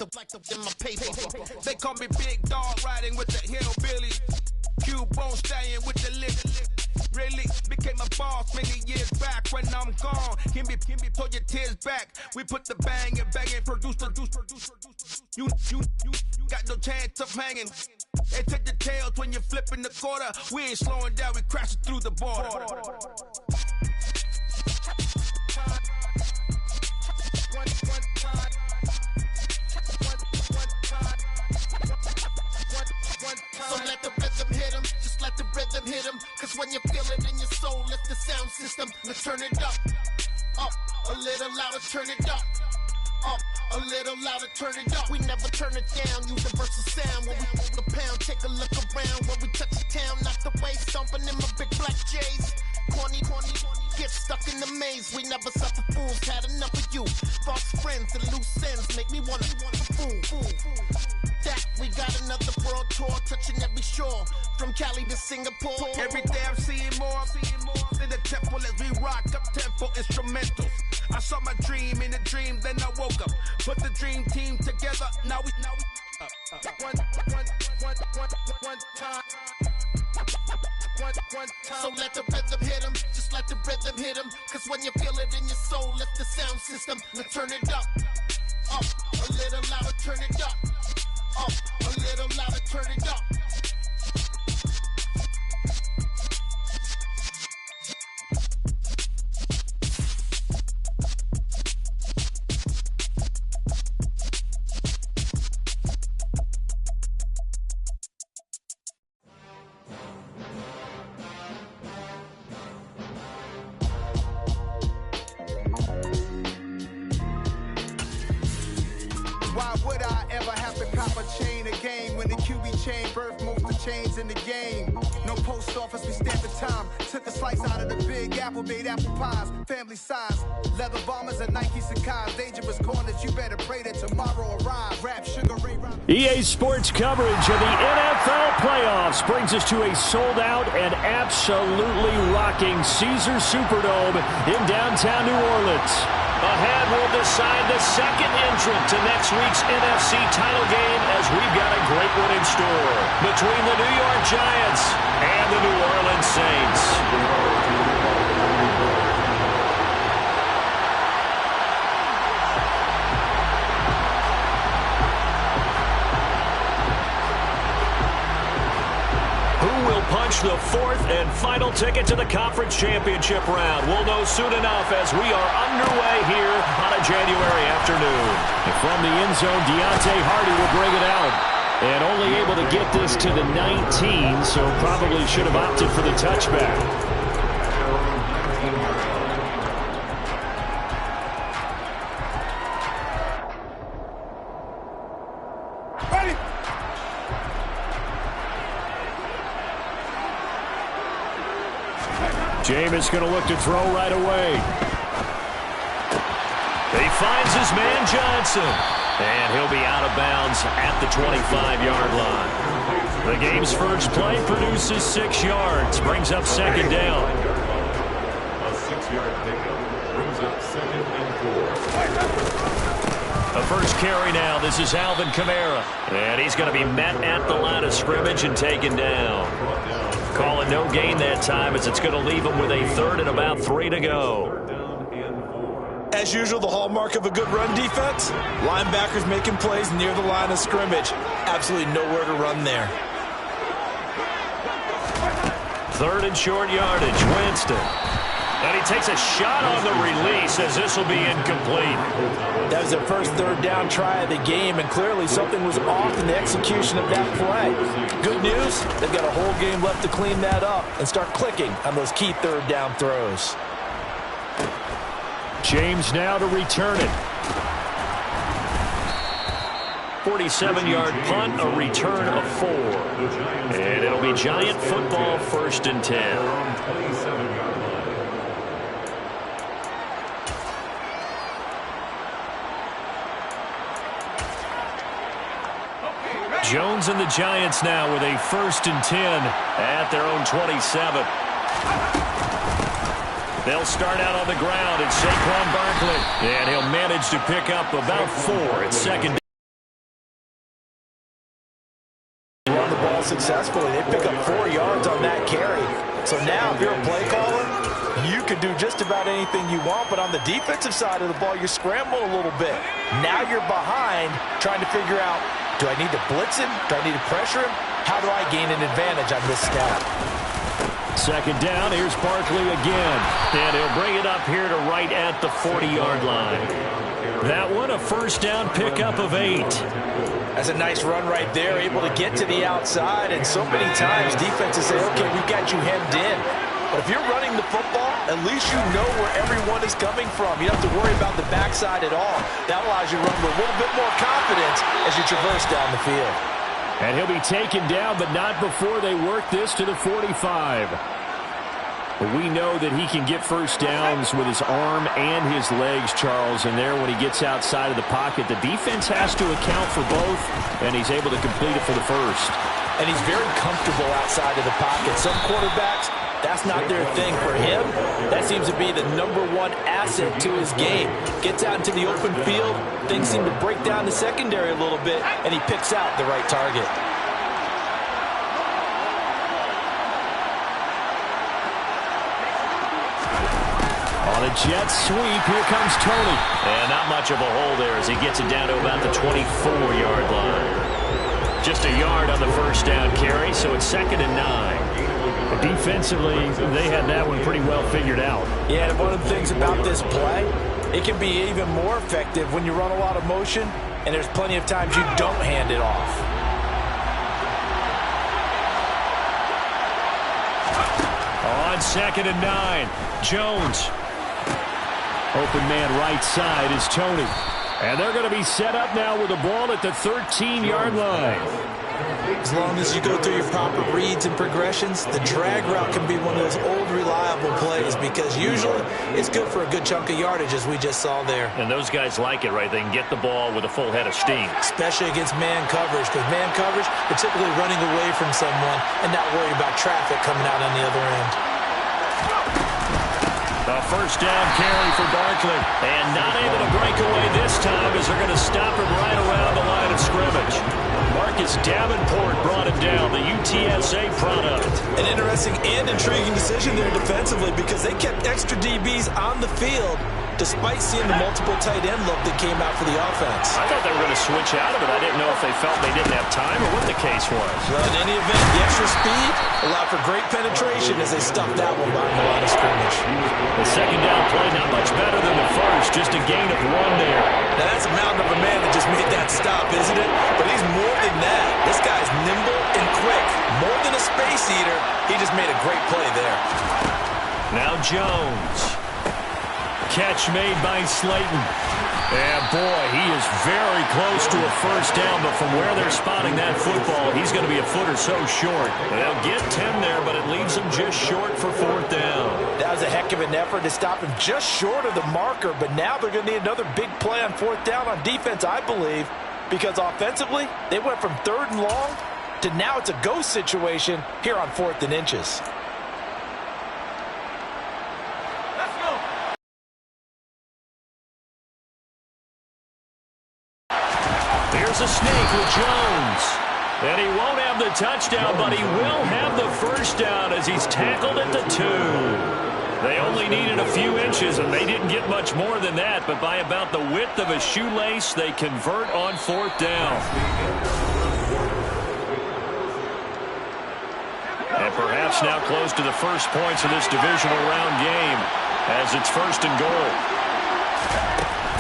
in my paper. They call me Big Dog, riding with the hillbilly. Q-Bone staying with the lift. Really became a boss many years back. When I'm gone, can be pull your tears back. We put the bang and produce. You got no chance of hanging. They take the tails when you're flipping the quarter. We ain't slowing down, we crashing through the border. So let the rhythm hit him, just let the rhythm hit him. Cause when you feel it in your soul, lift the sound system. Now turn it up, a little louder, turn it up. A little louder, turn it up. We never turn it down, universal sound. When we move the pound, take a look around. When we touch the town, knock the way, stomping in my big black J's. Corny, get stuck in the maze. We never suffer fools, had enough of you. False friends and loose ends make me wanna fool. That we got another world tour, touching every shore, from Cali to Singapore. Every day I'm seeing more in the temple as we rock up tempo instrumentals. I saw my dream in a dream, then I woke up. Put the dream team together, now we one time. So let the rhythm hit him, just let the rhythm hit him. Cause when you feel it in your soul, lift the sound system. Now turn it up, a little louder, turn it up. A little louder, turn it up. Why would I ever have to cop a chain a game when the QB chain birthed most of chains in the game? No post office, we stamped the time. Took a slice out of the Big Apple, made apple pies, family size. Leather bombers and Nike Sacai's. Dangerous corners, you better pray that tomorrow arrive. Rap, Sugar Ray. EA Sports coverage of the NFL playoffs brings us to a sold-out and absolutely rocking Caesars Superdome in downtown New Orleans. Ahead will decide the second entrant to next week's NFC title game as we've got a great one in store between the New York Giants and the New Orleans Saints. Punch the fourth and final ticket to the conference championship round. We'll know soon enough as we are underway here on a January afternoon. And from the end zone, Deontay Hardy will bring it out. And only able to get this to the 19, so probably should have opted for the touchback. Jameis going to look to throw right away. He finds his man Johnson. And he'll be out of bounds at the 25-yard line. The game's first play produces 6 yards. Brings up second down. A 6-yard pickup brings up second and 4. The first carry now. This is Alvin Kamara. And he's going to be met at the line of scrimmage and taken down. Calling no gain that time as it's going to leave him with a third and about 3 to go. As usual, the hallmark of a good run defense, linebackers making plays near the line of scrimmage. Absolutely nowhere to run there. Third and short yardage, Winston. And he takes a shot on the release as this will be incomplete. That was their first third down try of the game, and clearly something was off in the execution of that play. Good news, they've got a whole game left to clean that up and start clicking on those key third down throws. James now to return it. 47-yard punt, a return of 4. And it'll be Giant football, 1st and 10. Jones and the Giants now with a 1st and 10 at their own 27. They'll start out on the ground. It's Saquon Barkley. And he'll manage to pick up about 4 at second. successfully. They pick up 4 yards on that carry. So now, if you're a play caller, you can do just about anything you want, but on the defensive side of the ball, you're scrambling a little bit. Now you're behind, trying to figure out, do I need to blitz him? Do I need to pressure him? How do I gain an advantage on this snap? Second down, here's Barkley again. And he'll bring it up here to right at the 40-yard line. That one, a first down pickup of 8. That's a nice run right there, able to get to the outside, and so many times defenses say, okay, we've got you hemmed in. But if you're running the football, at least you know where everyone is coming from. You don't have to worry about the backside at all. That allows you to run with a little bit more confidence as you traverse down the field. And he'll be taken down, but not before they work this to the 45. But we know that he can get first downs with his arm and his legs, Charles. And there, when he gets outside of the pocket, the defense has to account for both, and he's able to complete it for the first. And he's very comfortable outside of the pocket. Some quarterbacks, that's not their thing. For him, that seems to be the #1 asset to his game. Gets out into the open field, things seem to break down the secondary a little bit, and he picks out the right target. On a jet sweep, here comes Tony. And not much of a hole there as he gets it down to about the 24-yard line. Just a yard on the first down carry, so it's 2nd and 9. Defensively, they had that one pretty well figured out. Yeah, and one of the things about this play, it can be even more effective when you run a lot of motion, and there's plenty of times you don't hand it off. On 2nd and 9, Jones. Open man right side is Tony. And they're going to be set up now with the ball at the 13-yard line. As long as you go through your proper reads and progressions, the drag route can be one of those old reliable plays because usually it's good for a good chunk of yardage, as we just saw there. And those guys like it, right? They can get the ball with a full head of steam. Especially against man coverage, because man coverage, they're typically running away from someone and not worried about traffic coming out on the other end. A first down carry for Barkley. And not able to break away this time as they're going to stop him right around the line of scrimmage. Marcus Davenport brought him down, the UTSA product. An interesting and intriguing decision there defensively because they kept extra DBs on the field despite seeing the multiple tight end look that came out for the offense. I thought they were going to switch out of it. I didn't know if they felt they didn't have time or what the case was. Well, in any event, the extra speed allowed for great penetration as they stuffed that one behind the line of scrimmage. The second down play not much better than the first, just a gain of 1 there. Now that's a mountain of a man that just made that stop, isn't it? But he's more than that. This guy's nimble and quick. More than a space eater, he just made a great play there. Now Jones. Catch made by Slayton. And boy, he is very close to a first down, but from where they're spotting that football, he's going to be a foot or so short. They'll get 10 there, but it leaves him just short for 4th down. That was a heck of an effort to stop him just short of the marker, but now they're going to need another big play on 4th down on defense, I believe, because offensively, they went from 3rd and long to now it's a go situation here on 4th and inches. Here's a sneak with Jones. And he won't have the touchdown, but he will have the first down as he's tackled at the 2. They only needed a few inches, and they didn't get much more than that, but by about the width of a shoelace, they convert on 4th down. And perhaps now close to the first points of this divisional round game as it's 1st and goal.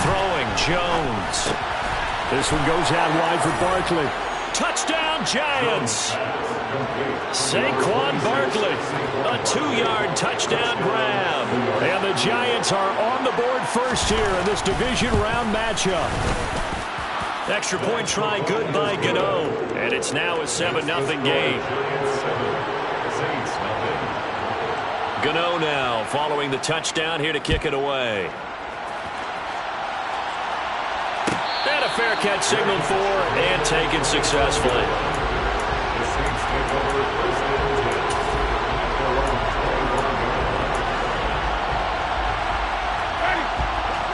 Throwing Jones. This one goes out wide for Barkley. Touchdown, Giants! Saquon Barkley, a 2-yard touchdown grab. And the Giants are on the board first here in this division round matchup. Extra point try good by Gano. And it's now a 7-0 game. Gano now following the touchdown here to kick it away. And a fair catch signaled for and taken successfully.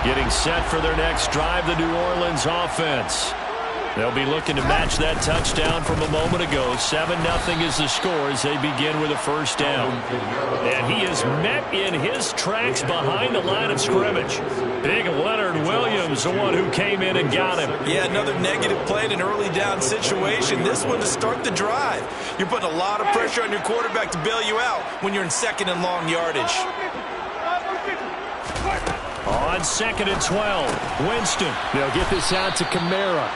Getting set for their next drive, the New Orleans offense. They'll be looking to match that touchdown from a moment ago. 7-0 is the score as they begin with a first down. And he is met in his tracks behind the line of scrimmage. Big Leonard Williams, the one who came in and got him. Yeah, another negative play in an early down situation. This one to start the drive. You're putting a lot of pressure on your quarterback to bail you out when you're in second and long yardage. On 2nd and 12, Winston. They'll get this out to Kamara.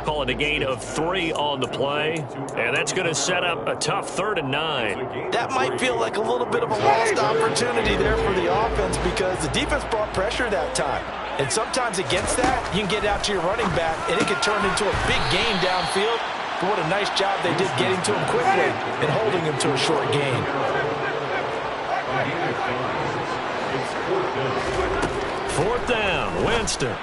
Call it a gain of 3 on the play, and that's going to set up a tough 3rd and 9. That might feel like a little bit of a lost opportunity there for the offense because the defense brought pressure that time. And sometimes against that, you can get out to your running back, and it can turn into a big gain downfield. But what a nice job they did getting to him quickly and holding him to a short gain. 4th down, Winston.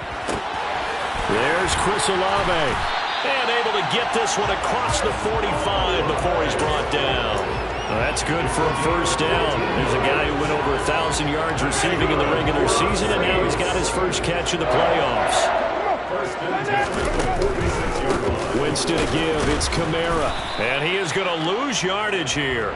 There's Chris Olave. And able to get this one across the 45 before he's brought down. Well, that's good for a first down. There's a guy who went over 1,000 yards receiving in the regular season, and now he's got his first catch in the playoffs. Winston to give. It's Kamara. And he is going to lose yardage here.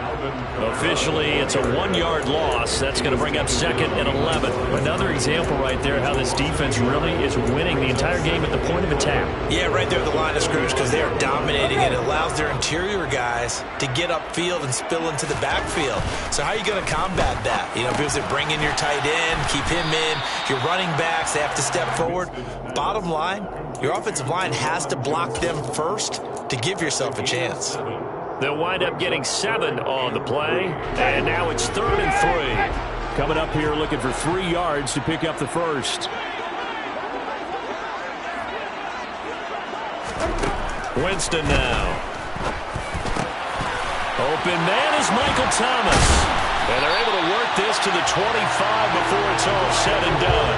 Officially, it's a 1-yard loss. That's going to bring up 2nd and 11. Another example right there how this defense really is winning the entire game at the point of attack. Yeah, right there at the line of scrimmage because they are dominating it. It allows their interior guys to get upfield and spill into the backfield. So how are you going to combat that? You know, because they bring in your tight end, keep him in. Your running backs, they have to step forward. Bottom line, your offensive line has to block them first to give yourself a chance. They'll wind up getting 7 on the play, and now it's 3rd and 3. Coming up here looking for 3 yards to pick up the first. Winston now. Open man is Michael Thomas. And they're able to work this to the 25 before it's all said and done.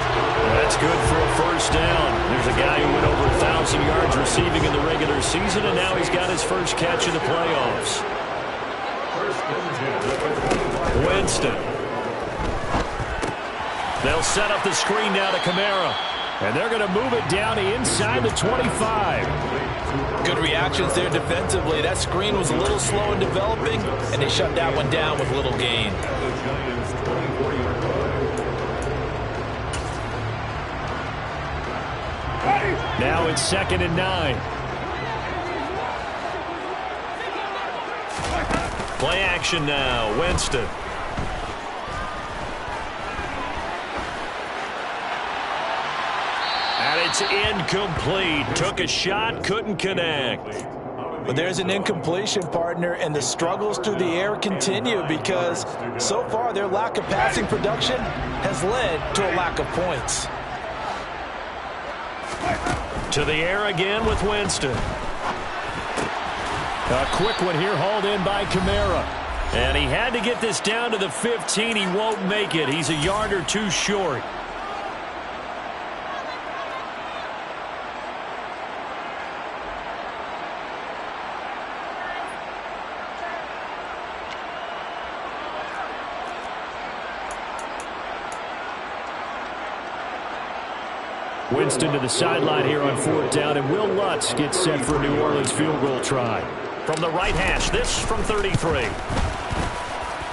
That's good for a first down. There's a guy who went over 1,000 yards receiving in the regular season, and now he's got his first catch in the playoffs. Winston. They'll set up the screen now to Kamara. And they're going to move it down to inside the 25. Good reactions there defensively. That screen was a little slow in developing, and they shut that one down with little gain. Now it's 2nd and 9. Play action now, Winston. And it's incomplete. Took a shot, couldn't connect. But there's an incompletion, partner, and the struggles through the air continue because so far their lack of passing production has led to a lack of points. To the air again with Winston. A quick one here hauled in by Kamara. And he had to get this down to the 15. He won't make it. He's a yard or 2 short. Winston to the sideline here on 4th down, and Will Lutz gets set for a New Orleans field goal try. From the right hash, this from 33.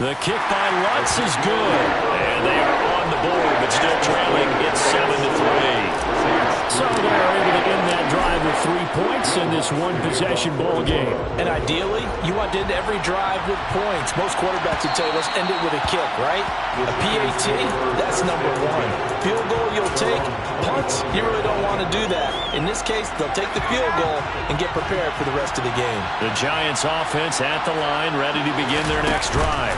The kick by Lutz is good. And they are on the board, but still trailing. It's 7-3. So they're able to end that drive with 3 points in this one-possession ball game. And ideally, you want to end every drive with points. Most quarterbacks would tell you, let's end it with a kick, right? A PAT, that's number 1. Field goal you'll take. Punts, you really don't want to do that. In this case, they'll take the field goal and get prepared for the rest of the game. The Giants offense at the line, ready to begin their next drive.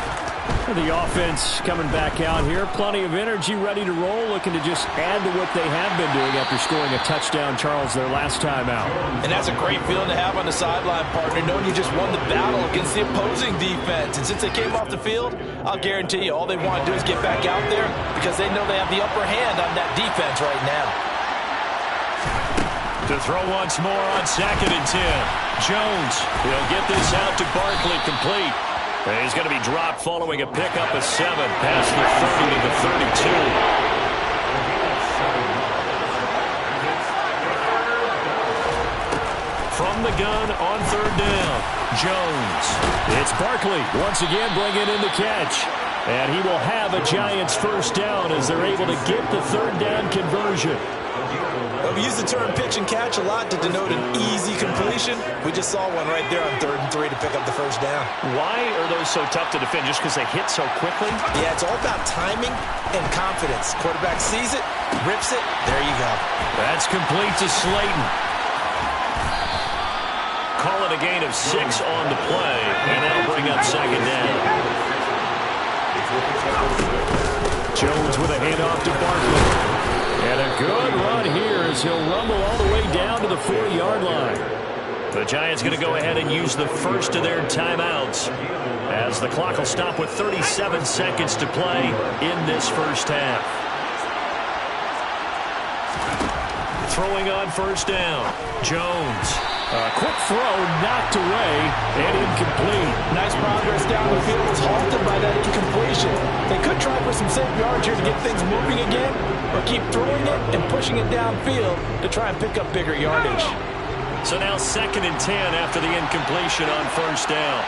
The offense coming back out here. Plenty of energy, ready to roll, looking to just add to what they have been doing after scoring a touchdown, Charles, their last time out. And that's a great feeling to have on the sideline, partner, knowing you just won the battle against the opposing defense. And since they came off the field, I'll guarantee you all they want to do is get back out there because they know they have the upper hand on that defense right now. To throw once more on 2nd and 10. Jones, he'll get this out to Barkley, complete. And he's going to be dropped following a pickup of 7 past the 30 to the 32. the gun on third down. Jones. It's Barkley once again bringing in the catch. And he will have a Giants first down as they're able to get the third down conversion. We use the term pitch and catch a lot to denote an easy completion. We just saw one right there on 3rd and 3 to pick up the first down. Why are those so tough to defend? Just because they hit so quickly? Yeah, it's all about timing and confidence. Quarterback sees it, rips it, there you go. That's complete to Slayton. Call it a gain of 6 on the play, and that'll bring up second down. Jones with a handoff to Barkley. And a good run here as he'll rumble all the way down to the 4-yard line. The Giants going to go ahead and use the first of their timeouts as the clock will stop with 37 seconds to play in this first half. Throwing on first down, Jones. A quick throw knocked away and incomplete. Nice progress down the field was halted by that incompletion. They could try for some safe yards here to get things moving again, or keep throwing it and pushing it downfield to try and pick up bigger yardage. So now 2nd and 10 after the incompletion on first down.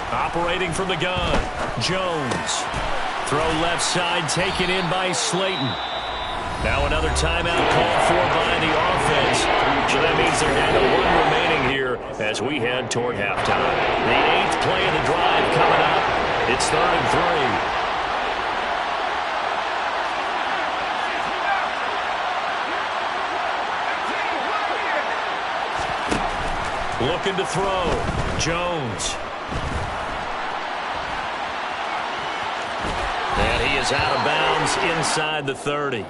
Operating from the gun, Jones. Throw left side taken in by Slayton. Now another timeout called for by the offense. So that means they're down to 1 remaining here as we head toward halftime. The 8th play of the drive coming up. It's 3rd and 3. Looking to throw. Jones. And he is out of bounds inside the 30.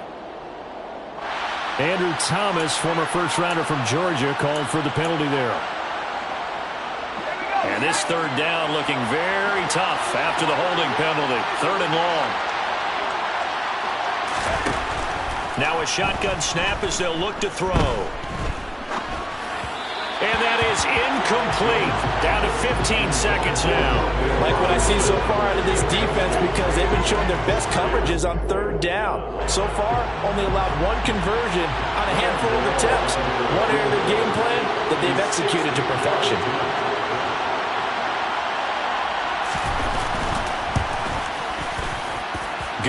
Andrew Thomas, former first-rounder from Georgia, called for the penalty there. And this 3rd down looking very tough after the holding penalty. 3rd and long. Now a shotgun snap as they'll look to throw. And that is incomplete. Down to 15 seconds now. Like what I see so far out of this defense because they've been showing their best coverages on 3rd down. So far, only allowed 1 conversion on a handful of attempts. One area of their game plan that they've executed to perfection.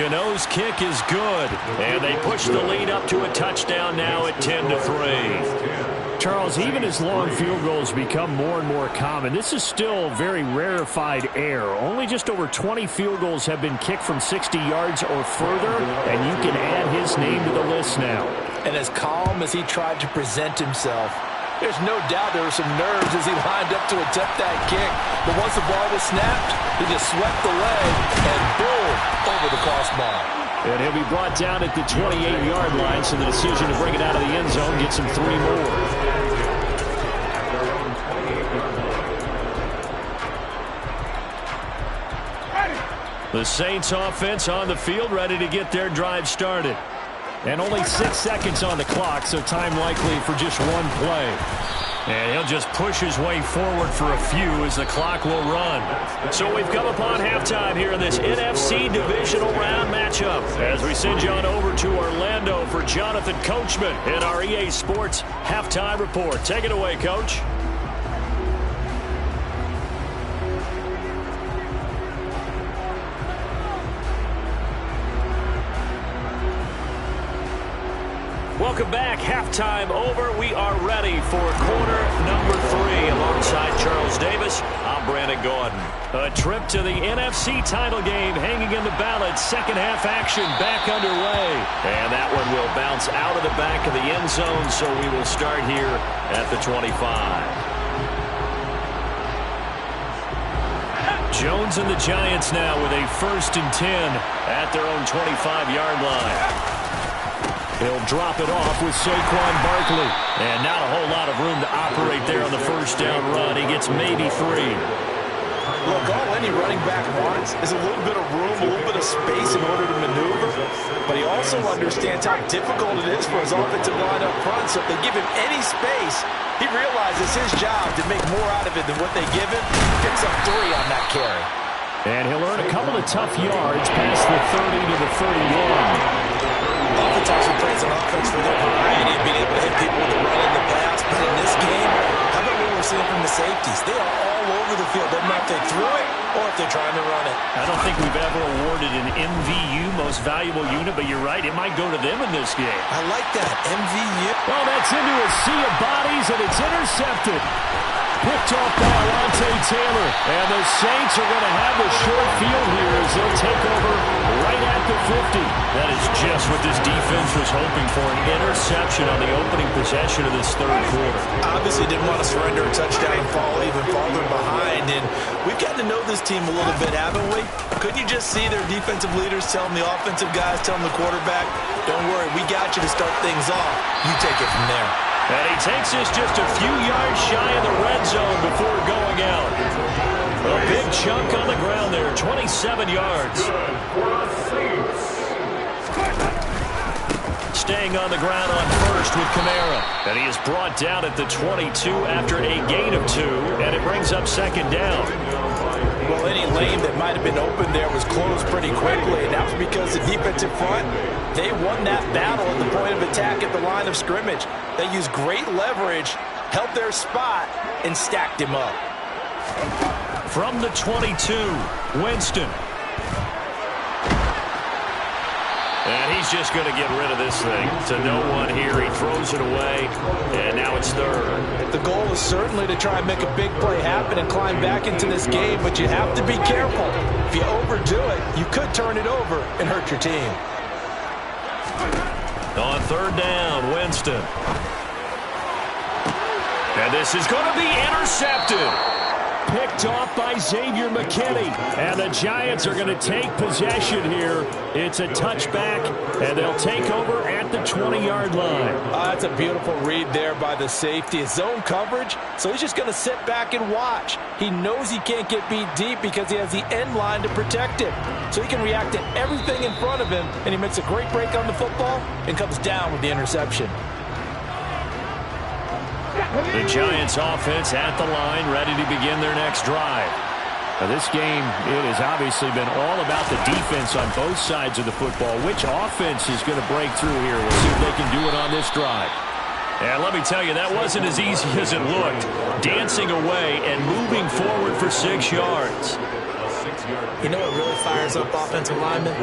Gano's kick is good. And they push the lead up to a touchdown now at 10-3. Charles, even as long field goals become more and more common, this is still very rarefied air. Only just over 20 field goals have been kicked from 60 yards or further, and you can add his name to the list now. And as calm as he tried to present himself, there's no doubt there were some nerves as he lined up to attempt that kick. But once the ball was snapped, he just swept the leg and boom, over the crossbar. And he'll be brought down at the 28-yard line, so the decision to bring it out of the end zone gets him 3 more. The Saints offense on the field, ready to get their drive started. And only 6 seconds on the clock, so time likely for just 1 play. And he'll just push his way forward for a few as the clock will run. So we've come upon halftime here in this NFC Divisional Round matchup as we send you on over to Orlando for Jonathan Coachman in our EA Sports Halftime Report. Take it away, Coach. Welcome back. Halftime over. We are ready for quarter number 3. Alongside Charles Davis, I'm Brandon Gaudin. A trip to the NFC title game hanging in the balance. Second half action back underway. And that one will bounce out of the back of the end zone, so we will start here at the 25. Jones and the Giants now with a 1st and 10 at their own 25-yard line. He'll drop it off with Saquon Barkley. And not a whole lot of room to operate there on the first down run. He gets maybe 3. Look, all any running back wants is a little bit of room, a little bit of space in order to maneuver. But he also understands how difficult it is for his offensive line up front. So if they give him any space, he realizes his job to make more out of it than what they give him. Picks up 3 on that carry. And he'll earn a couple of tough yards past the 30 to the 31. Oftentimes we praise an offense for their variety of being able to hit people with the run in the pass, but seeing in this game, how about what we're seeing from the safeties? They are all over the field. Doesn't matter if they threw it or if they're trying to run it. I don't think we've ever awarded an MVU, most valuable unit, but you're right, it might go to them in this game. I like that, MVU. Well, that's into a sea of bodies, and it's intercepted. Picked off by Alontae Taylor. And the Saints are going to have the short field here as they'll take over right at the 50. That is just what this defense was hoping for, an interception on the opening possession of this third quarter. Obviously didn't want to surrender a touchdown and fall even farther behind. And we've gotten to know this team a little bit, haven't we? Couldn't you just see their defensive leaders telling the offensive guys, telling the quarterback, don't worry, we got you to start things off. You take it from there. And he takes us just a few yards shy of the red zone before going out. A big chunk on the ground there, 27 yards. Staying on the ground on first with Kamara. And he is brought down at the 22 after a gain of 2, and it brings up second down. Well, any lane that might have been open there was closed pretty quickly, and that was because the defensive front, they won that battle at the point of attack at the line of scrimmage. They used great leverage, held their spot, and stacked him up. From the 22, Winston. And he's just going to get rid of this thing to no one here. He throws it away, and now it's third. The goal is certainly to try and make a big play happen and climb back into this game, but you have to be careful. If you overdo it, you could turn it over and hurt your team. On third down, Winston. And this is going to be intercepted. Picked off by Xavier McKinney. And the Giants are going to take possession here. It's a touchback, and they'll take over at the 20-yard line. That's a beautiful read there by the safety. His zone coverage, so he's just going to sit back and watch. He knows he can't get beat deep because he has the end line to protect him. So he can react to everything in front of him, and he makes a great break on the football and comes down with the interception. The Giants offense at the line, ready to begin their next drive. Now this game, it has obviously been all about the defense on both sides of the football. Which offense is going to break through here? We'll see if they can do it on this drive. And let me tell you, that wasn't as easy as it looked. Dancing away and moving forward for 6 yards. You know what really fires up offensive linemen?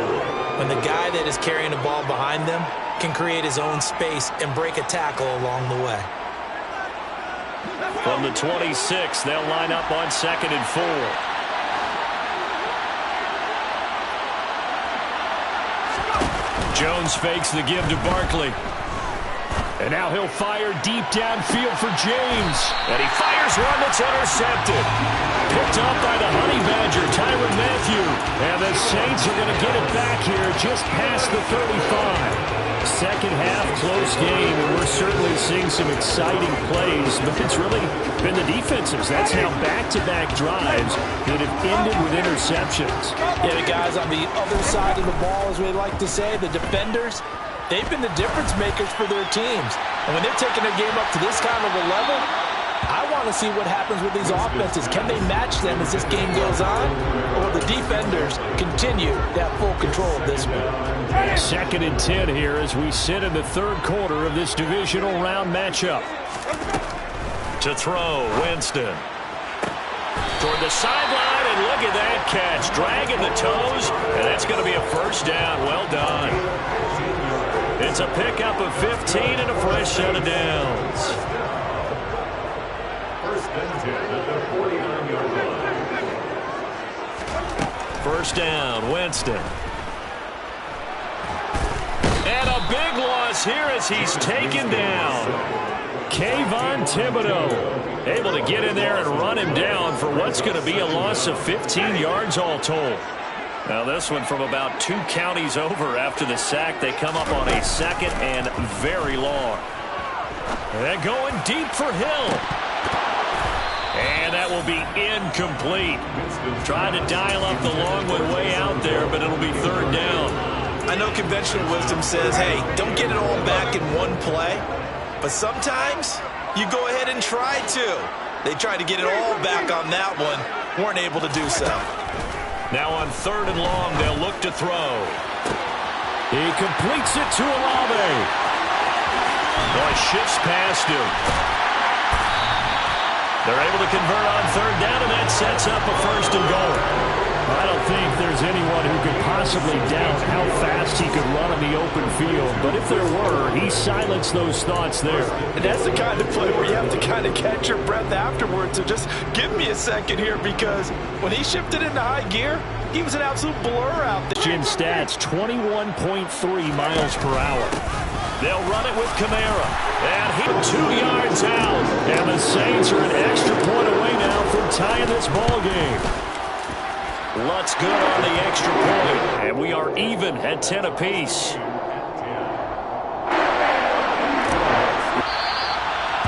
When the guy that is carrying the ball behind them can create his own space and break a tackle along the way. From the 26, they'll line up on 2nd and 4. Jones fakes the give to Barkley. And now he'll fire deep downfield for James. And he fires one that's intercepted. Picked up by the Honey Badger, Tyrann Mathieu. And the Saints are going to get it back here just past the 35. Second half, close game, and we're certainly seeing some exciting plays, but it's really been the defensives. That's how back-to-back drives that have ended with interceptions. Yeah, the guys on the other side of the ball, as we like to say, the defenders, they've been the difference makers for their teams. And when they're taking their game up to this kind of a level, I want to see what happens with these offenses. Can they match them as this game goes on? Or will the defenders continue to have full control of this one? 2nd and 10 here as we sit in the third quarter of this divisional round matchup. To throw, Winston. Toward the sideline, and look at that catch. Dragging the toes, and that's going to be a first down. Well done. It's a pickup of 15 and a fresh set of downs. First down, Winston. And a big loss here as he's taken down. Kayvon Thibodeaux able to get in there and run him down for what's going to be a loss of 15 yards all told. Now this one from about 2 counties over after the sack. They come up on a 2nd and very long. And going deep for Hill. And that will be incomplete. Trying to dial up the long one way out there, but it'll be third down. I know conventional wisdom says, hey, don't get it all back in one play. But sometimes you go ahead and try to. They tried to get it all back on that one. Weren't able to do so. Now on 3rd and long, they'll look to throw. He completes it to Olave. Boy, shifts past him. They're able to convert on third down, and that sets up a first and goal. I don't think there's anyone who could possibly doubt how fast he could run on the open field. But if there were, he silenced those thoughts there. And that's the kind of play where you have to kind of catch your breath afterwards. So just give me a second here, because when he shifted into high gear, he was an absolute blur out there. Gym stats, 21.3 miles per hour. They'll run it with Kamara. And he 2 yards out. And the Saints are an extra point away now from tying this ball game. Lutz good on the extra point. And we are even at 10 apiece.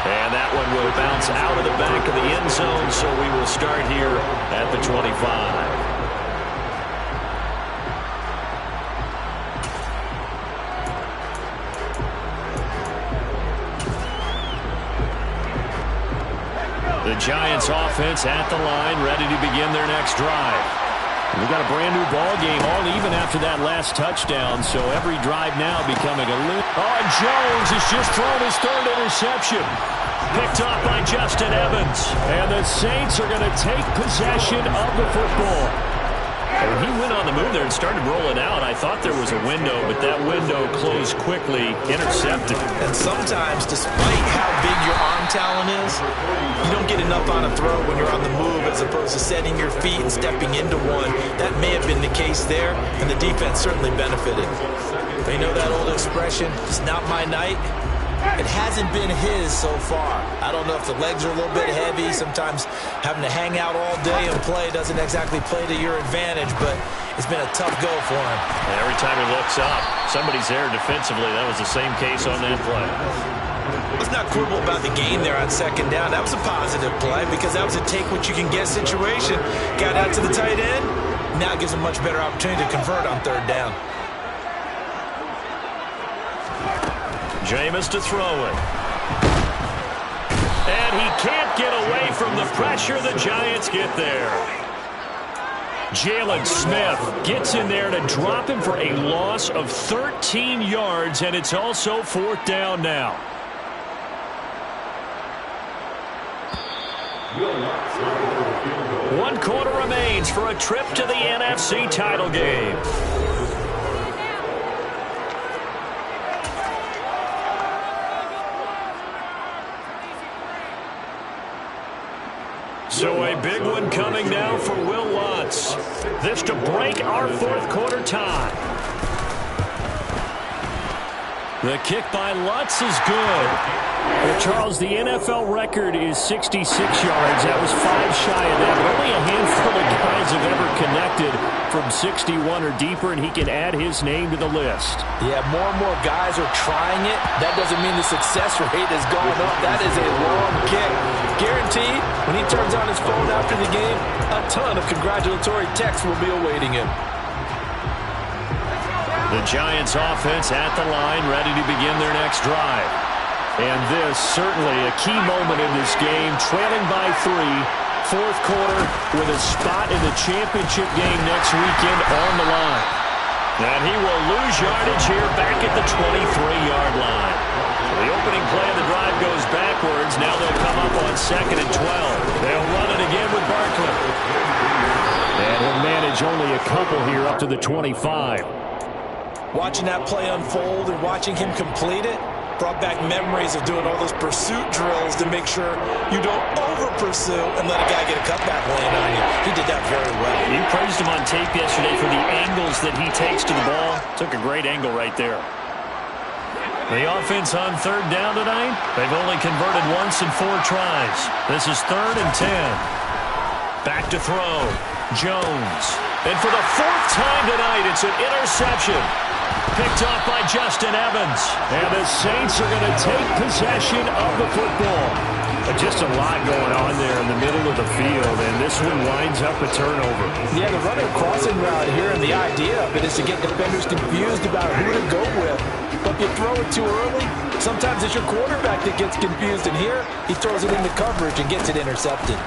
And that one will bounce out of the back of the end zone, so we will start here at the 25. The Giants offense at the line, ready to begin their next drive. We got a brand new ball game, all even after that last touchdown, so every drive now becoming a loop. Oh, and Jones has just thrown his third interception. Picked off by Justin Evans. And the Saints are going to take possession of the football. And when he went on the move there and started rolling out, I thought there was a window, but that window closed quickly, intercepted. And sometimes, despite how big your arm talent is, you don't get enough on a throw when you're on the move as opposed to setting your feet and stepping into one. That may have been the case there, and the defense certainly benefited. They know that old expression, it's not my night. It hasn't been his so far. I don't know if the legs are a little bit heavy. Sometimes having to hang out all day and play doesn't exactly play to your advantage, but it's been a tough go for him. And every time he looks up, somebody's there defensively. That was the same case on that play. Let's not quibble about the game there on second down. That was a positive play because that was a take-what-you-can-get situation. Got out to the tight end. Now it gives him a much better opportunity to convert on third down. Jameis to throw it. And he can't get away from the pressure. The Giants get there. Jalen Smith gets in there to drop him for a loss of 13 yards, and it's also fourth down now. One quarter remains for a trip to the NFC title game. So a big one coming now for Will Lutz. This to break our fourth quarter tie. The kick by Lutz is good. Well, Charles, the NFL record is 66 yards. That was 5 shy of that. Only a handful of guys have ever connected from 61 or deeper, and he can add his name to the list. Yeah, more and more guys are trying it. That doesn't mean the success rate has gone up. That is a long kick. Guaranteed, when he turns on his phone after the game, a ton of congratulatory texts will be awaiting him. The Giants offense at the line, ready to begin their next drive. And this certainly a key moment in this game, trailing by 3, fourth quarter with a spot in the championship game next weekend on the line. And he will lose yardage here back at the 23-yard line. The opening play of the drive goes backwards. Now they'll come up on 2nd and 12. They'll run it again with Barkley. And he'll manage only a couple here up to the 25. Watching that play unfold and watching him complete it brought back memories of doing all those pursuit drills to make sure you don't over-pursue and let a guy get a cutback land on you. He did that very well. You praised him on tape yesterday for the angles that he takes to the ball. Took a great angle right there. The offense on third down tonight, they've only converted once in 4 tries. This is 3rd and 10. Back to throw. Jones. And for the 4th time tonight, it's an interception. Picked off by Justin Evans. And the Saints are going to take possession of the football. Just a lot going on there in the middle of the field, and this one winds up a turnover. Yeah, the running crossing route here, and the idea of it is to get defenders confused about who to go with. But if you throw it too early, sometimes it's your quarterback that gets confused, and here he throws it into coverage and gets it intercepted.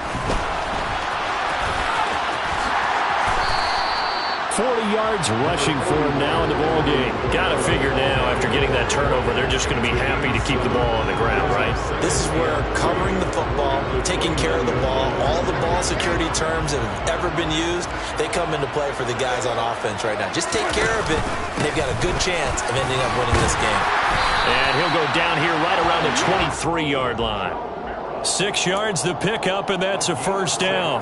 40 yards rushing for him now in the ball game. Got to figure now, after getting that turnover, they're just going to be happy to keep the ball on the ground, right? This is where covering the football, taking care of the ball, all the ball security terms that have ever been used, they come into play for the guys on offense right now. Just take care of it, and they've got a good chance of ending up winning this game. And he'll go down here right around the 23-yard line. 6 yards the pickup, and that's a first down.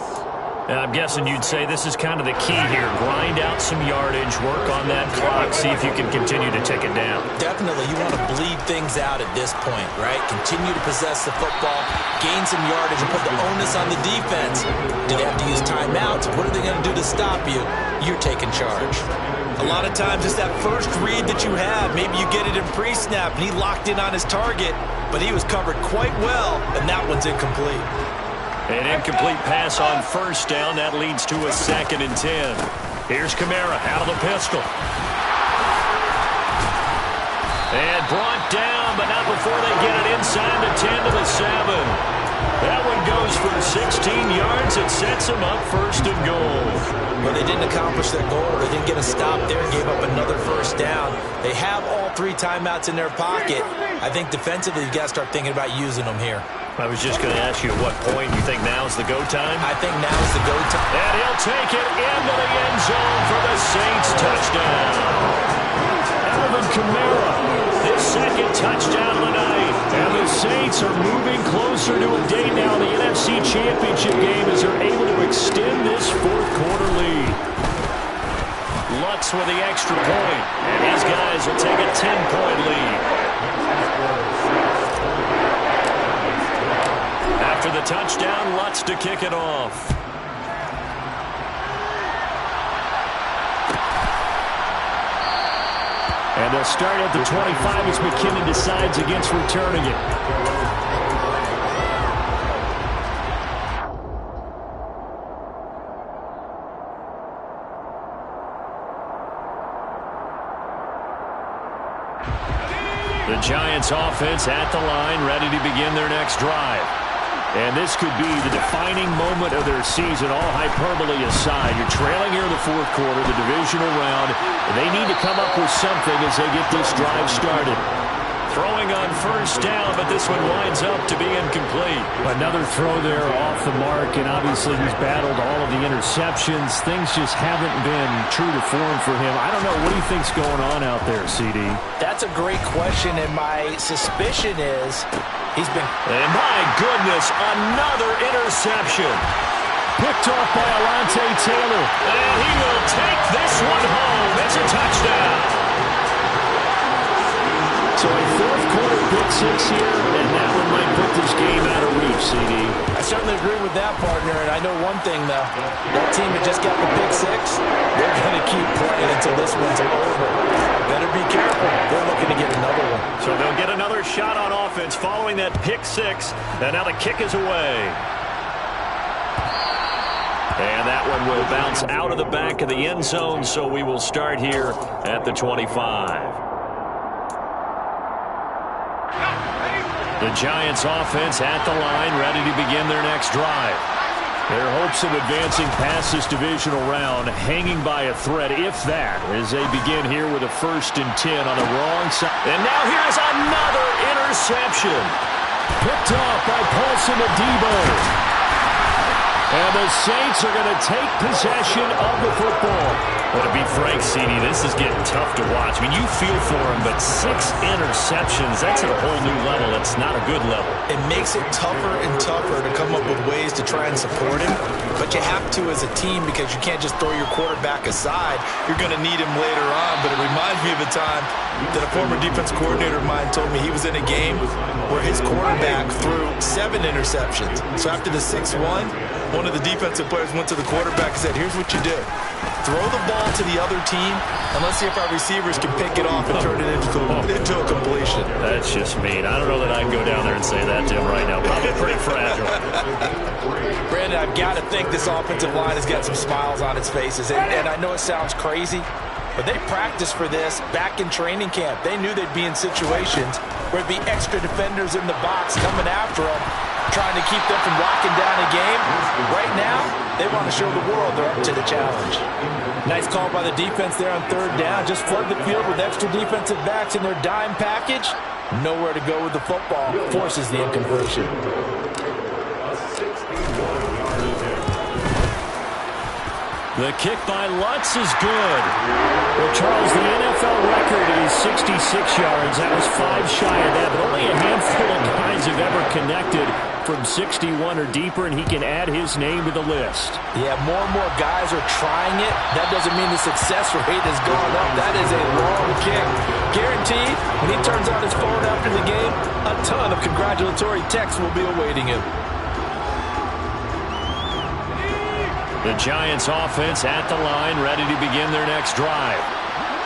I'm guessing you'd say this is kind of the key here. Grind out some yardage, work on that clock, see if you can continue to tick it down. Definitely, you want to bleed things out at this point, right? Continue to possess the football, gain some yardage, and put the onus on the defense. Do they have to use timeouts? What are they going to do to stop you? You're taking charge. A lot of times it's that first read that you have. Maybe you get it in pre-snap, and he locked in on his target, but he was covered quite well, and that one's incomplete. An incomplete pass on first down. That leads to a 2nd and 10. Here's Kamara out of the pistol. And brought down, but not before they get it inside the 10 to the 7. That one goes for 16 yards. It sets them up 1st and goal. Well, they didn't accomplish their goal. They didn't get a stop there and gave up another first down. They have all 3 timeouts in their pocket. I think defensively you got to start thinking about using them here. I was just going to ask you at what point you think now's the go time? I think now's the go time. And he'll take it into the end zone for the Saints touchdown. Alvin Kamara, his 2nd touchdown of the night. And the Saints are moving closer to a day now in the NFC Championship game as they're able to extend this 4th quarter lead. Lutz with the extra point, and his guys will take a 10-point lead. After the touchdown, Lutz to kick it off. And they'll start at the 25 as McKinnon decides against returning it. The Giants offense at the line, ready to begin their next drive. And this could be the defining moment of their season, all hyperbole aside. You're trailing here in the 4th quarter, the divisional round. And they need to come up with something as they get this drive started. Throwing on first down, but this one winds up to be incomplete. Another throw there off the mark, and obviously he's battled all of the interceptions. Things just haven't been true to form for him. I don't know. What do you think's going on out there, CD? That's a great question, and my suspicion is he's been... And my goodness, another interception. Picked off by Alontae Taylor. And he will take this one home. It's a touchdown. So a 4th quarter pick 6 here, and that one might put this game out of reach, CD. I certainly agree with that, partner, and I know one thing, though. That team that just got the pick 6, they're going to keep playing until this one's over. Better be careful. They're looking to get another one. So they'll get another shot on offense following that pick 6, and now the kick is away. And that one will bounce out of the back of the end zone, so we will start here at the 25. The Giants offense at the line, ready to begin their next drive. Their hopes of advancing past this divisional round hanging by a thread, if that, as they begin here with a 1st and 10 on the wrong side. And now here's another interception. Picked off by Paulson Adebo. And the Saints are going to take possession of the football. Well, to be frank, CD, this is getting tough to watch. I mean, you feel for him, but 6 interceptions, that's at a whole new level. It's not a good level. It makes it tougher and tougher to come up with ways to try and support him. But you have to as a team because you can't just throw your quarterback aside. You're going to need him later on. But it reminds me of a time that a former defense coordinator of mine told me he was in a game where his quarterback threw 7 interceptions. So after the 6-1, one of the defensive players went to the quarterback and said, here's what you do. Throw the ball to the other team, and let's see if our receivers can pick it off and turn it into a completion. That's just mean. I don't know that I can go down there and say that to him right now. Probably pretty fragile. Brandon, I've got to think this offensive line has got some smiles on its faces. And I know it sounds crazy, but they practiced for this back in training camp. They knew they'd be in situations where there'd be extra defenders in the box coming after them, trying to keep them from locking down a game. Right now, They want to show the world they're up to the challenge. Nice call by the defense there on third down. Just flood the field with extra defensive backs in their dime package. Nowhere to go with the football. Forces the inconversion. The kick by Lutz is good. Well, Charles, the NFL record is 66 yards. That was 5 shy of that, but only a handful of guys have ever connected from 61 or deeper, and he can add his name to the list. Yeah, more and more guys are trying it. That doesn't mean the success rate has gone up. That is a long kick. Guaranteed, when he turns on his phone after the game, a ton of congratulatory texts will be awaiting him. The Giants offense at the line, ready to begin their next drive.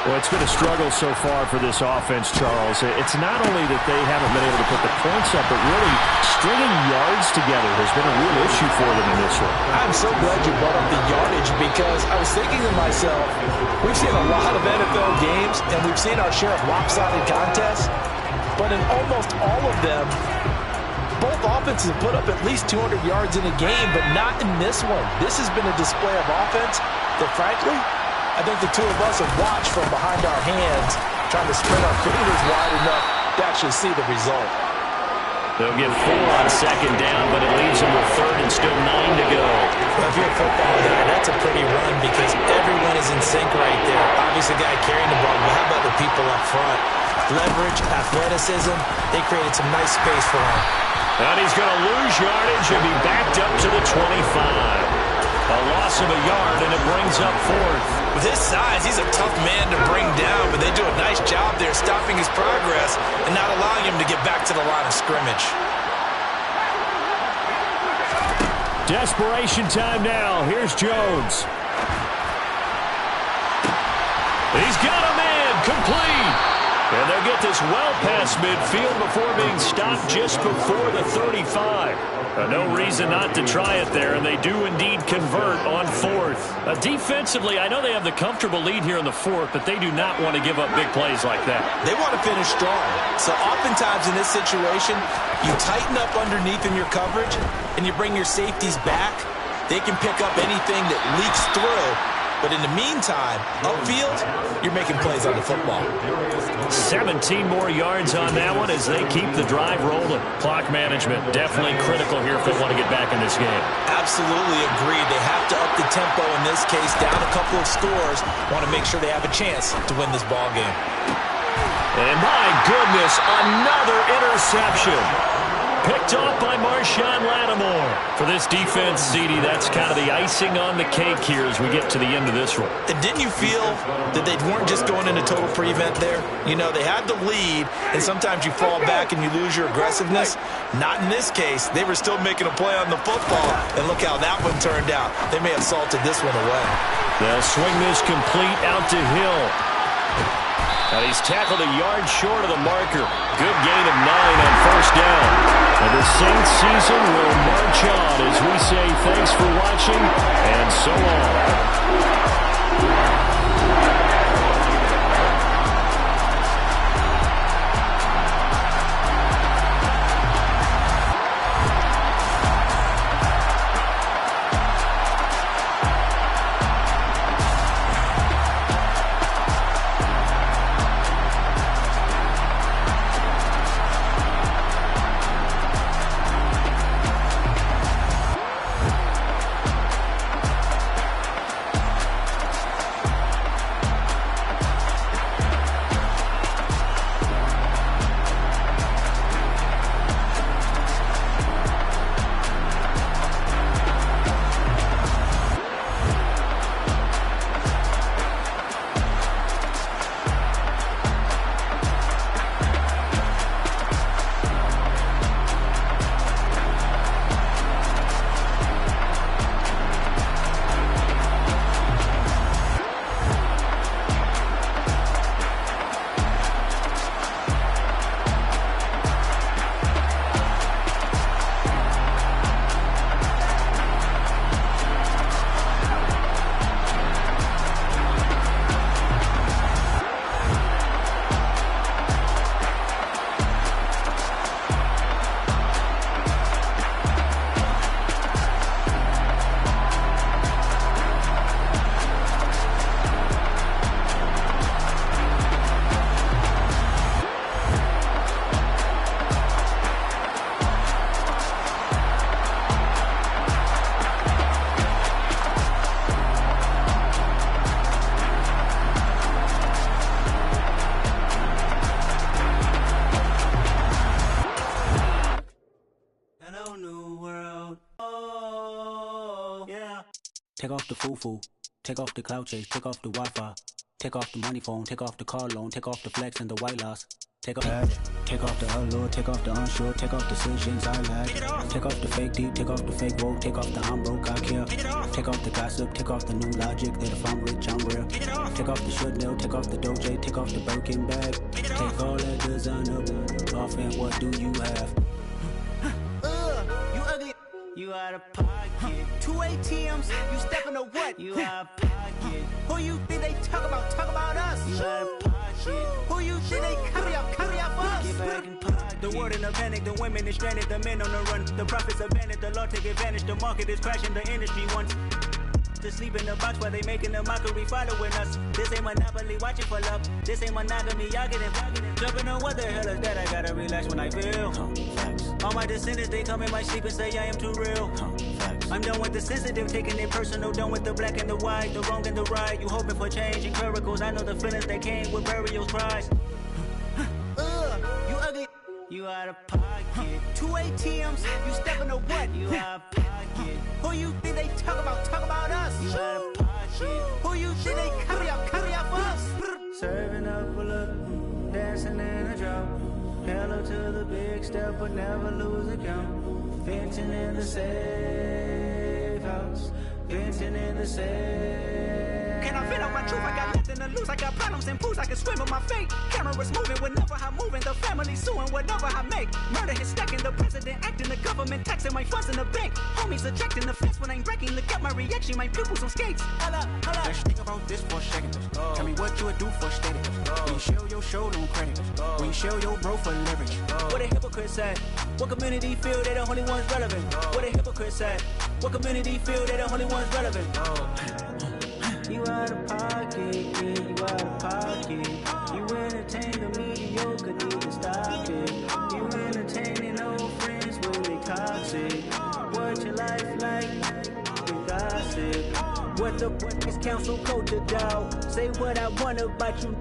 Well, it's been a struggle so far for this offense, Charles. It's not only that they haven't been able to put the points up, but really stringing yards together has been a real issue for them in this one. I'm so glad you brought up the yardage because I was thinking to myself, we've seen a lot of NFL games and we've seen our share of lopsided contests, but in almost all of them, both offenses have put up at least 200 yards in a game, but not in this one. This has been a display of offense that, frankly, I think the two of us have watched from behind our hands, trying to spread our fingers wide enough to actually see the result. They'll get 4 on second down, but it leaves them with third and still 9 to go. Well, if you're a football guy, that's a pretty run because everyone is in sync right there. Obviously, the guy carrying the ball, but how about the people up front? Leverage, athleticism, they created some nice space for him. And he's going to lose yardage and be backed up to the 25. A loss of a yard, and it brings up fourth. With his size, he's a tough man to bring down, but they do a nice job there stopping his progress and not allowing him to get back to the line of scrimmage. Desperation time now. Here's Jones. He's got a man complete. And they'll get this well past midfield before being stopped just before the 35. No reason not to try it there, and they do indeed convert on fourth. Defensively, I know they have the comfortable lead here in the fourth, but they do not want to give up big plays like that. They want to finish strong. So oftentimes in this situation, you tighten up underneath in your coverage, and you bring your safeties back. They can pick up anything that leaks through. But in the meantime, upfield, you're making plays on the football. 17 more yards on that one as they keep the drive rolling. Clock management definitely critical here if they want to get back in this game. Absolutely agreed. They have to up the tempo in this case, down a couple of scores. Want to make sure they have a chance to win this ball game. And my goodness, another interception. Picked off by Marshawn Lattimore. For this defense, CD, that's kind of the icing on the cake here as we get to the end of this one. And didn't you feel that they weren't just going into total prevent there? You know, they had the lead, and sometimes you fall back and you lose your aggressiveness. Not in this case. They were still making a play on the football, and look how that one turned out. They may have salted this one away. They'll swing this complete out to Hill. And he's tackled a yard short of the marker. Good gain of 9 on first down. And the Saints season will march on as we say thanks for watching and so long. take off the foo-foo, take off the cloud chase, take off the Wi-Fi, take off the money phone, take off the car loan, take off the flex and the white loss. Take off the allure, take off the unsure, take off decisions I lack. Take off the fake deep, take off the fake woke, take off the I'm broke, I care. Take off the gossip, take off the new logic that if I'm rich, I'm real. Take off the should know, take off the Doja, take off the Birkin bag. Take all that designer off and what do you have? You ugly, you out of pocket. 2 ATMs, you stepping to what? You out of pocket. Who you think they talk about us? You out of pocket. Who you think they carry up for us? Get back in pocket. The world in a panic, the women is stranded, the men on the run. The profits abandoned, the law take advantage. The market is crashing, the industry wants to sleep in the box while they making a mockery following us. This ain't Monopoly, watching for love. This ain't monogamy, y'all getting jumping on what the hell is that? I gotta relax when I feel. All my descendants, they come in my sleep and say I am too real. I'm done with the sensitive, taking it personal. Done with the black and the white, the wrong and the right. You hoping for change and miracles. I know the feelings that came with burial cries. You ugly, you out of pocket. 2 ATMs, you stepping to what? You out of pocket. Who you think they talk about us? You out of pocket. Who you think they carry up for us? Serving up a look, dancing in a drop. Hello to the big step, but never lose a count. Venting in the safe house. Venting in the safe. Can I fit out my truth? I got nothing to lose. I got problems and pools. I can swim with my fate. Cameras moving whenever I'm moving. The family suing whatever I make. Murder is stacking. The president acting. The government taxing my funds in the bank. Homies ejecting the fence when I'm breaking. Look at my reaction. My pupils on skates. Holla. Let's think about this for a second. Tell me what you would do for status. When you show your show, no credit. When you show your bro for leverage. What a hypocrite said. What community feel they the only ones relevant? What a hypocrite said. What community feel they the only ones relevant? You out of pocket, yeah, you out of pocket. You entertain the mediocre, need to stop it. You entertaining old friends when they toxic. What your life like? You gossip. What the is council culture, dog? Say what I want about you.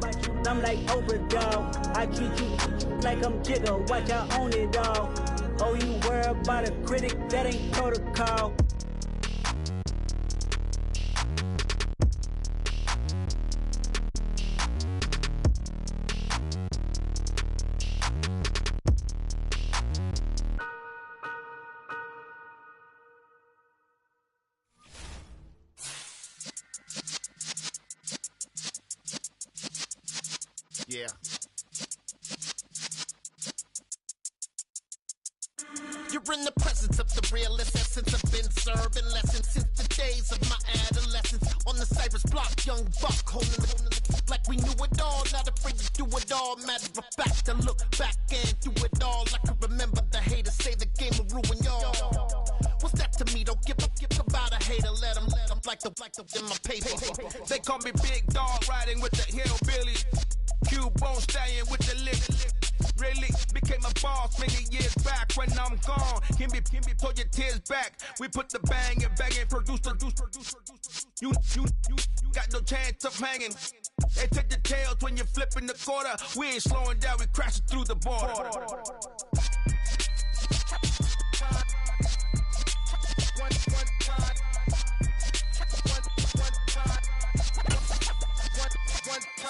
I'm like overdog. I treat you like I'm Jigga. Watch I own it all. Oh, you worry about a critic? That ain't protocol. Yeah. You're in the presence of the realest essence. I've been serving lessons since the days of my adolescence. On the Cypress block, young buck holding it like we knew it all. Not afraid to do it all. Matter of fact, I look back and do it all. I can remember the haters say the game will ruin y'all. What's that to me? Don't give about a hater. Let them like the in my paper. They call me Big Dog, riding with the hillbillies. Cubone stallion with the lick. Really became a boss many years back. When I'm gone, can be pull your tears back. We put the bang and produce. You got no chance of hanging. They take the tails when you're flipping the quarter. We ain't slowing down, we crashing through the border.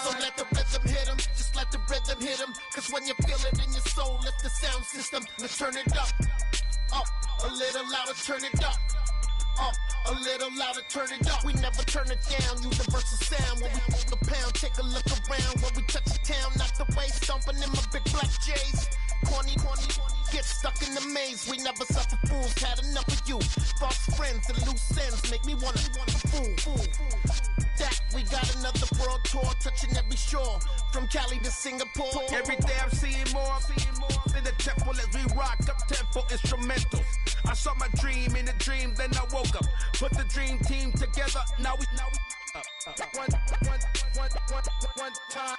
So let the rhythm hit him, just let the rhythm hit him. Cause when you feel it in your soul, lift the sound system. Let's turn it up, a little louder, turn it up, a little louder, turn it up. We never turn it down, universal sound. When we move the pound, take a look around. When we touch the town, knock the way, stomping in my big black J's. Corny, get stuck in the maze. We never suffer fools, had enough of you. False friends and loose ends make me wanna fool. That we got another world tour, touching every shore, from Cali to Singapore. Every day I'm seeing more in the temple as we rock up tempo instrumentals. I saw my dream in a dream, then I woke up. Put the dream team together, now we one time.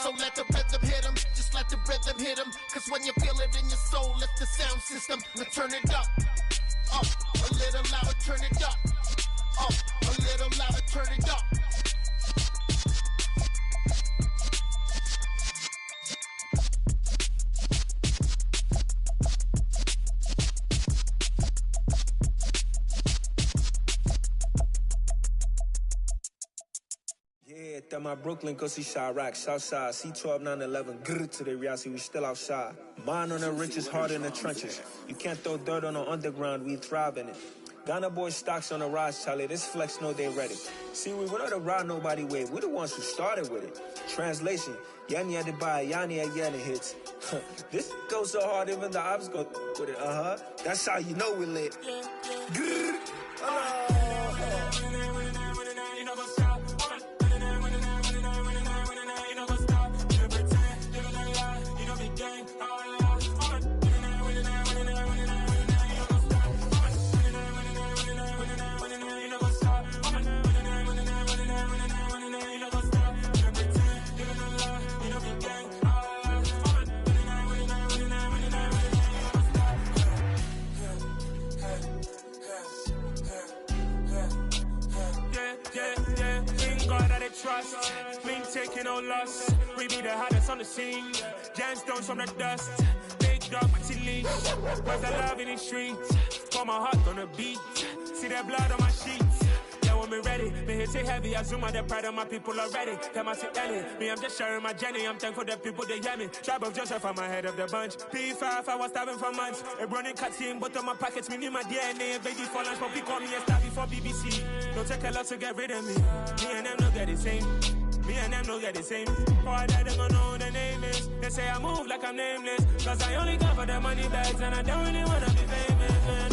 So let the rhythm hit him, just let the rhythm hit him. Cause when you feel it in your soul, lift the sound system. Let's turn it up, a little louder, turn it up, a little louder, turn it up. That my Brooklyn go see Chirac, Southside, C12, 911, grrr to the reality, we still outside. Mine on the richest, heart in the trenches. You can't throw dirt on the underground, we thrive in it. Ghana boys stocks on the rise, Charlie, this flex know they ready. See, we were not the ride nobody with, we're the ones who started with it. Translation, Yani had to buy, Yani again it hits. This goes so hard, even the ops go with it, That's how you know we lit. Grrr. Trust, we ain't taking no loss. We be the hottest on the scene. Gemstones from the dust. Big dog, but she leash. Where's the love in the streets? Pour my heart on the beat. See that blood on my sheets. Yeah, when me ready, me hit it heavy. I zoom out the pride of my people already. Them I see any. Me, I'm just sharing my journey. I'm thankful that people they hear me. Tribe of Joseph, I'm ahead of the bunch. P5, I was starving for months. A running cutscene, but on my pockets, me need my DNA. Baby for lunch, but we call me a star before BBC. Don't take a lot to get rid of me. Me and them no get the same. Me and them no get the same. Boy, that they gon' know who the name is. They say I move like I'm nameless. Cause I only come for the money bags. And I don't really wanna be famous, man.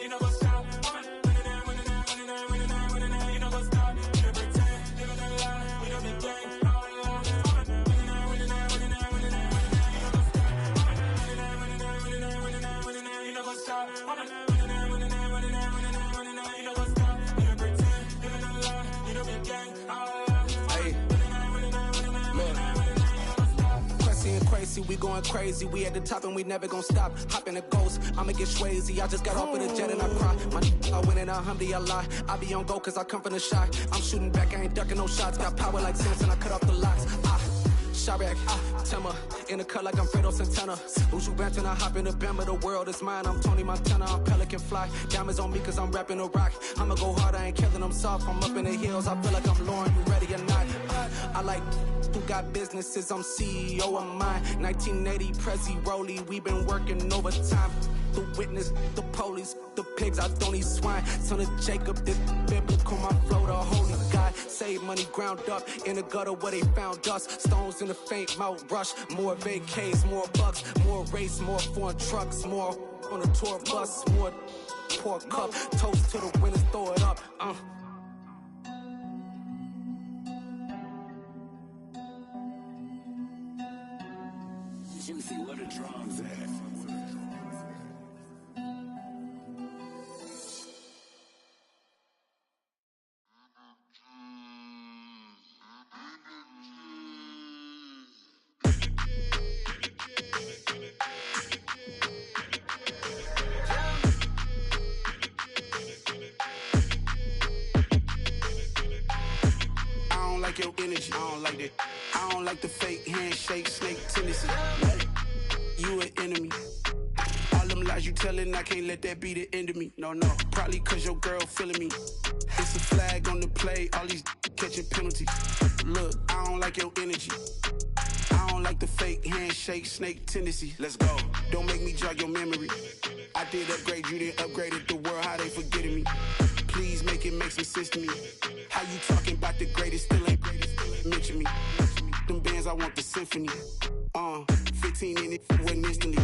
You know what's up? You know what's up? You know pretend. You know the lie. You know the game. You know what's up? Crazy, we going crazy. We at the top and we never gon' stop. Hop in the ghost, I'ma get swayzy. I just got off with a jet and I cry. I win in a alhamdulillah. I be on go cause I come from the shot. I'm shooting back, I ain't ducking no shots. Got power like Samson, I cut off the locks. Chirac, Tema, in the cut like I'm Fredo Santana. Uju Banton, I hop in the Bama, the world is mine. I'm Tony Montana, I'm Pelican Fly. Diamonds on me cause I'm rapping a rock. I'ma go hard, I ain't killing them soft. I'm up in the hills, I feel like I'm Lauren, you ready or not? I like who got businesses, I'm CEO of mine. 1980, Prezi Rolly, we been working overtime. The witness, the police, the pigs, I don't eat swine. Son of Jacob, this biblical, my flow, the holy God. Save money ground up in the gutter where they found us. Stones in the faint mouth rush. More vacays, more bucks, more race, more foreign trucks, more on a tour bus, more pork cup. Toast to the winners, throw it up. You see where the drums at. Your energy, I don't like that. I don't like the fake handshake, snake tendency. You an enemy. All them lies you telling, I can't let that be the end of me. No, probably cause your girl feeling me. It's a flag on the play, all these catching penalties. Look, I don't like your energy. I don't like the fake handshake, snake tendency. Let's go. Don't make me jog your memory. I did upgrade, you didn't upgrade it. The world, how they forgetting me. Please make it make some sense to me. How you talking about the greatest, still ain't greatest, still ain't mention me. Them bands, I want the symphony. 15 in it, wasn't instantly.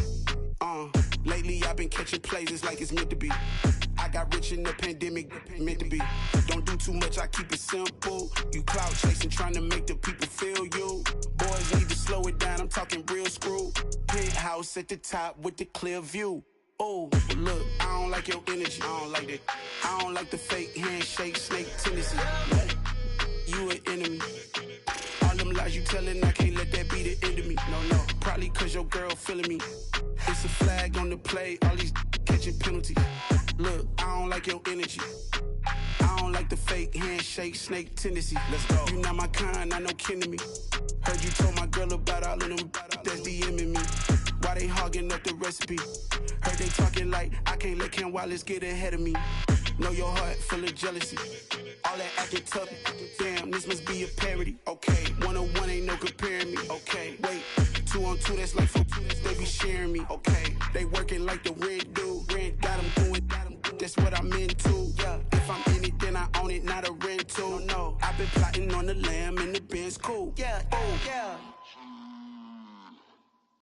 Lately I've been catching plays, it's like it's meant to be. I got rich in the pandemic, meant to be. Don't do too much, I keep it simple. You clout chasing, trying to make the people feel you. Boys need to slow it down, I'm talking real screw. Penthouse at the top with the clear view. Oh, look, I don't like your energy, I don't like that. I don't like the fake handshake, snake tendency. You an enemy. All them lies you telling, I can't let that be the end of me. No, probably cause your girl feeling me. It's a flag on the play, all these catching penalties. Look, I don't like your energy. I don't like the fake handshake, snake tendency. Let's go. You not my kind, I know kin to me. Heard you told my girl about all of them, that's DMing me. Why they hogging up the recipe? Heard they talking like I can't let Ken Wallace get ahead of me. Know your heart full of jealousy. All that acting tough, damn, this must be a parody. Okay, 101 ain't no comparing me. Okay, wait, 2 on 2, that's like 4, they be sharing me. Okay, they working like the rent dude. Rent got them doing, that's what I'm into. Yeah, if I'm in it, then I own it, not a rental. No, I've been plotting on the lamb